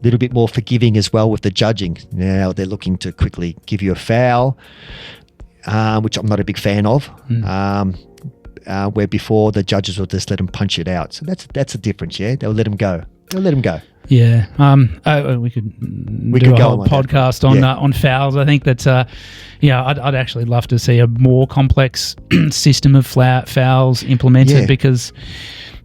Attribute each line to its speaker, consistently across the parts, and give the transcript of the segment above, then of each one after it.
Speaker 1: little bit more forgiving as well with the judging. Now they're looking to quickly give you a foul, which I'm not a big fan of. Where before the judges will just let them punch it out. So that's a difference. Yeah, they'll let them go.
Speaker 2: Yeah. We could do a whole podcast on fouls. I think that's I'd actually love to see a more complex system of fouls implemented because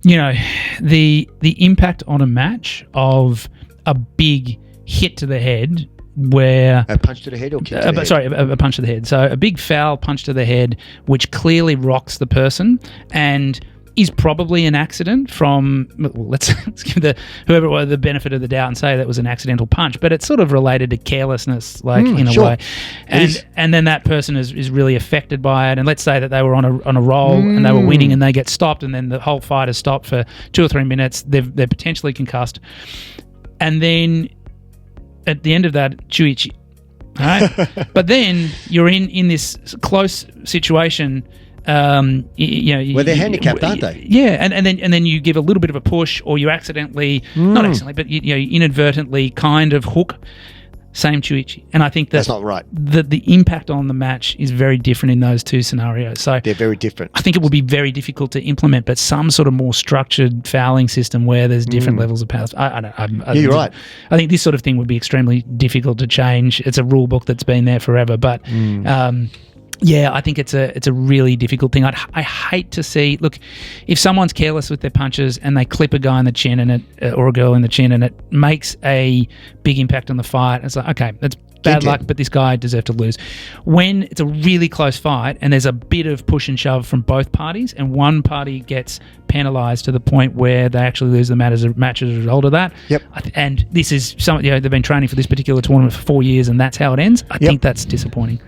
Speaker 2: the impact on a match of a big hit to the head where
Speaker 1: a punch to the head or kick to the head?
Speaker 2: Sorry, a punch to the head. So a big foul punch to the head, which clearly rocks the person and is probably an accident from, let's give whoever it was the benefit of the doubt and say that was an accidental punch, but it's sort of related to carelessness, in a way. And then that person is really affected by it. And let's say that they were on a roll and they were winning and they get stopped and then the whole fight is stopped for 2 or 3 minutes. They're potentially concussed. And then at the end of that, Chuichi. All right? But then you're in this close situation. Where
Speaker 1: they're handicapped, aren't they?
Speaker 2: Yeah, and then you give a little bit of a push, or you accidentally, not accidentally, but you inadvertently kind of hook. Same Chuichi, and I think
Speaker 1: that's not right.
Speaker 2: The impact on the match is very different in those two scenarios. So
Speaker 1: they're very different.
Speaker 2: I think it would be very difficult to implement, but some sort of more structured fouling system where there's different levels of powers.
Speaker 1: You're right.
Speaker 2: I think this sort of thing would be extremely difficult to change. It's a rule book that's been there forever, but. I think it's a really difficult thing. I hate to see. Look, if someone's careless with their punches and they clip a guy in the chin or a girl in the chin, and it makes a big impact on the fight, it's like, okay, that's bad luck, but this guy deserved to lose. When it's a really close fight and there's a bit of push and shove from both parties, and one party gets penalised to the point where they actually lose the match as a result of that.
Speaker 1: Yep.
Speaker 2: And this is they've been training for this particular tournament for 4 years, and that's how it ends. I think that's disappointing.